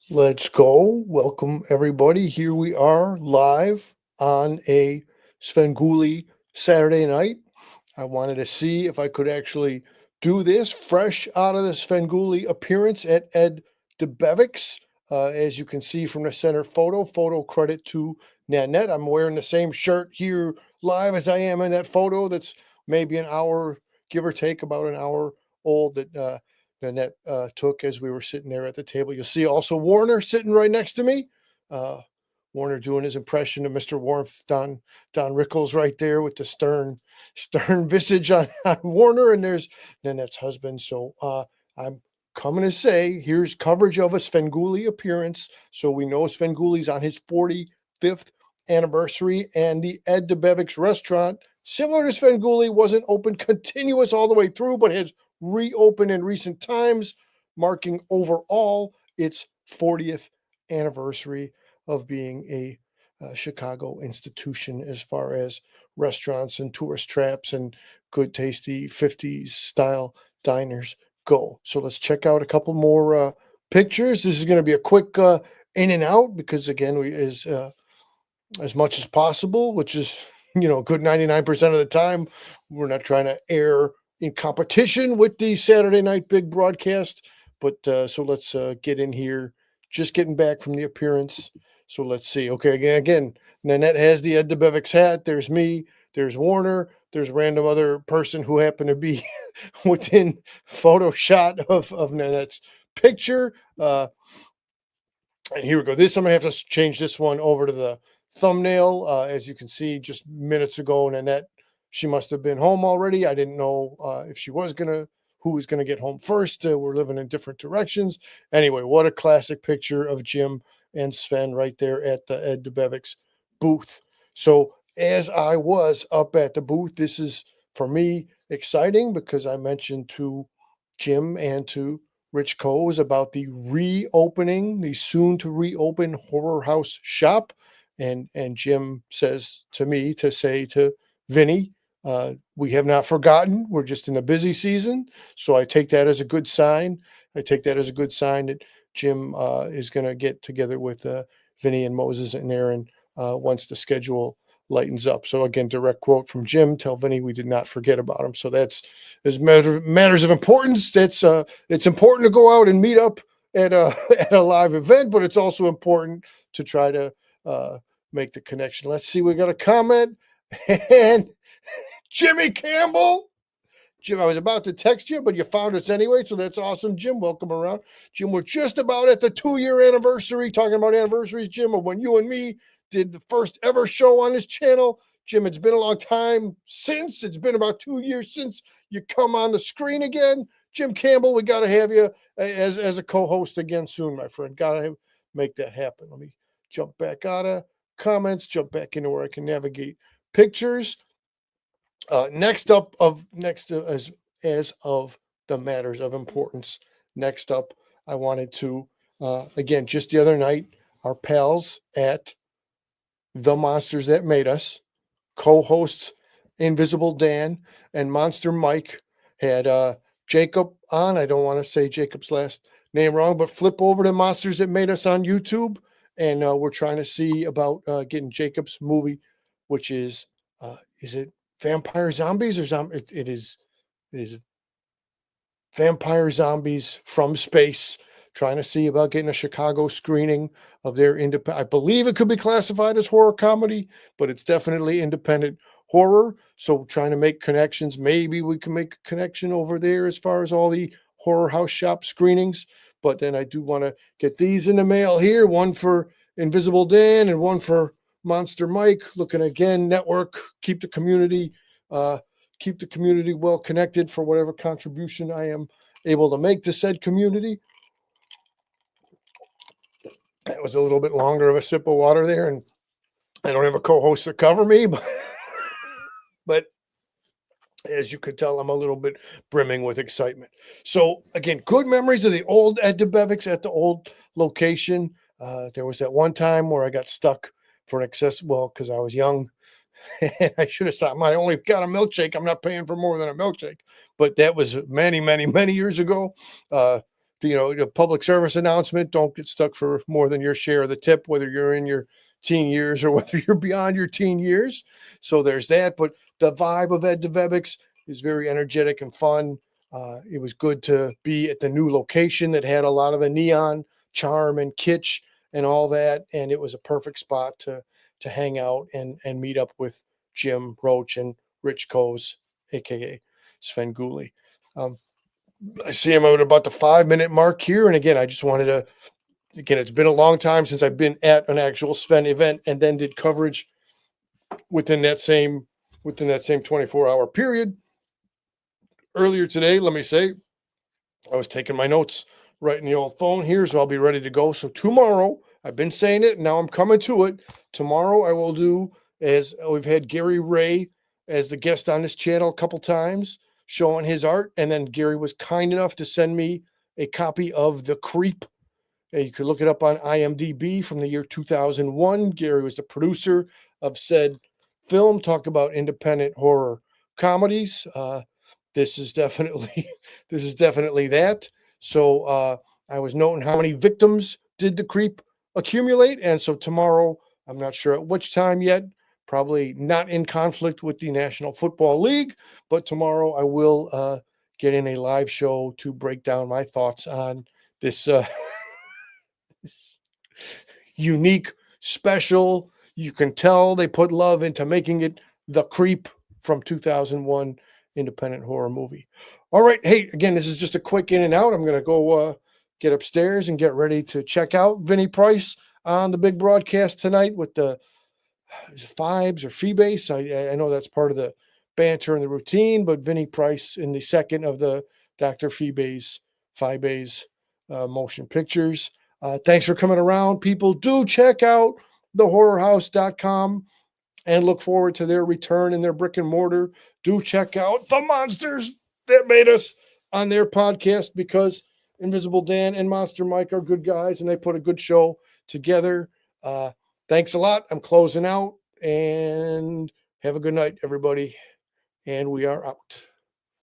Let's go. Welcome, everybody. Here we are live on a Svengoolie Saturday night. I wanted to see if I could actually do this fresh out of the Svengoolie appearance at Ed Debevics. As you can see from the center photo credit to Nanette. I'm wearing the same shirt here live as I am in that photo. That's maybe an hour, give or take, about an hour old that Nanette took as we were sitting there at the table. You'll see also Warner sitting right next to me. Uh, Warner doing his impression of Mr. Warmth, Don Rickles right there with the stern visage on Warner, and there's Nanette's husband. So I'm coming to say here's coverage of a Svengoolie appearance. So we know Svengoolie's on his 45th anniversary, and the Ed Debevics restaurant, similar to Svengoolie, wasn't open continuous all the way through, but has reopened in recent times, marking overall its 40th anniversary of being a Chicago institution as far as restaurants and tourist traps and good, tasty 50s style diners go. So let's check out a couple more pictures. This is going to be a quick in and out because, again, we as much as possible, which is a good 99% of the time. We're not trying to air in competition with the Saturday night big broadcast. But so let's get in here. Just getting back from the appearance. So let's see. Okay, again, Nanette has the Ed Debevics hat. There's me. There's Warner. There's a random other person who happened to be within photo shot of Nanette's picture. And here we go. I'm going to have to change this one over to the thumbnail. As you can see, just minutes ago, Nanette, she must have been home already. I didn't know if she was who was going to get home first. We're living in different directions. Anyway, what a classic picture of Jim and Sven right there at the Ed Debevics booth. So as I was up at the booth, this is for me exciting because I mentioned to Jim and to Rich Coes about the soon to reopen Horror House shop. And Jim says to me to say to Vinny, we have not forgotten. We're just in a busy season. So I take that as a good sign. I take that as a good sign that Jim is going to get together with Vinny and Moses and Aaron once the schedule lightens up. So again, direct quote from Jim: "Tell Vinny we did not forget about him." So that's as matters of importance. That's it's important to go out and meet up at a at a live event, but it's also important to try to make the connection. Let's see. We got a comment and Jimmy Campbell. Jim, I was about to text you, but you found us anyway, so that's awesome. Jim, welcome around. Jim, we're just about at the 2-year anniversary, talking about anniversaries, Jim, of when you and me did the first ever show on this channel. Jim, it's been a long time since. It's been about 2 years since you come on the screen again. Jim Campbell, we got to have you as a co-host again soon, my friend. Got to make that happen. Let me jump back out of comments, jump back into where I can navigate pictures. Next as of the matters of importance, next up, I wanted to again, just the other night, our pals at The Monsters That Made Us, co-hosts Invisible Dan and Monster Mike, had Jacob on. I don't want to say Jacob's last name wrong, but flip over to Monsters That Made Us on YouTube, and we're trying to see about getting Jacob's movie, which is it vampire zombies or it is vampire zombies from space, trying to see about getting a Chicago screening of their independent. I believe it could be classified as horror comedy, but it's definitely independent horror. So trying to make connections. Maybe we can make a connection over there as far as all the Horror House shop screenings. But then I do want to get these in the mail here. One for Invisible Dan and one for Monster Mike. Looking again, network, keep the community well connected for whatever contribution I am able to make to said community. That was a little bit longer of a sip of water there, and I don't have a co-host to cover me, but as you could tell, I'm a little bit brimming with excitement. So again, good memories of the old Ed Debevics at the old location. There was that one time where I got stuck for an because I was young. And I should have stopped. I only got a milkshake. I'm not paying for more than a milkshake. But that was many, many, many years ago. The the public service announcement: don't get stuck for more than your share of the tip, whether you're in your teen years or whether you're beyond your teen years. So there's that. But the vibe of Ed Debevics is very energetic and fun. It was good to be at the new location that had a lot of the neon charm and kitsch and all that, and it was a perfect spot to hang out and meet up with Jim Roach and Rich Coase, aka Svengoolie. I see him at about the 5-minute mark here, and again, I just wanted to. Again, it's been a long time since I've been at an actual Sven event and then did coverage within that same 24-hour period. Earlier today, let me say, I was taking my notes right in the old phone here, so I'll be ready to go. So tomorrow, I've been saying it, now I'm coming to it. Tomorrow I will do, as we've had Gary Ray as the guest on this channel a couple times, showing his art. And then Gary was kind enough to send me a copy of The Creep. You could look it up on IMDb from the year 2001. Gary was the producer of said film. Talk about independent horror comedies. This is definitely that. So I was noting how many victims did The Creep accumulate, and so tomorrow, I'm not sure at which time yet. Probably not in conflict with the National Football League, but tomorrow I will get in a live show to break down my thoughts on this. Unique, special. You can tell they put love into making it The Creep from 2001 independent horror movie. All right. Hey, again, this is just a quick in and out. I'm going to go get upstairs and get ready to check out Vinny Price on the big broadcast tonight with the Fibes or Fee-Base. I know that's part of the banter and the routine, but Vinny Price in the second of the Dr. Fee-Base motion pictures. Thanks for coming around, people. Do check out thehorrorhouse.com and look forward to their return in their brick and mortar. Do check out the monsters that made us on their podcast, because Invisible Dan and Monster Mike are good guys and they put a good show together. Thanks a lot. I'm closing out, and have a good night, everybody. And we are out.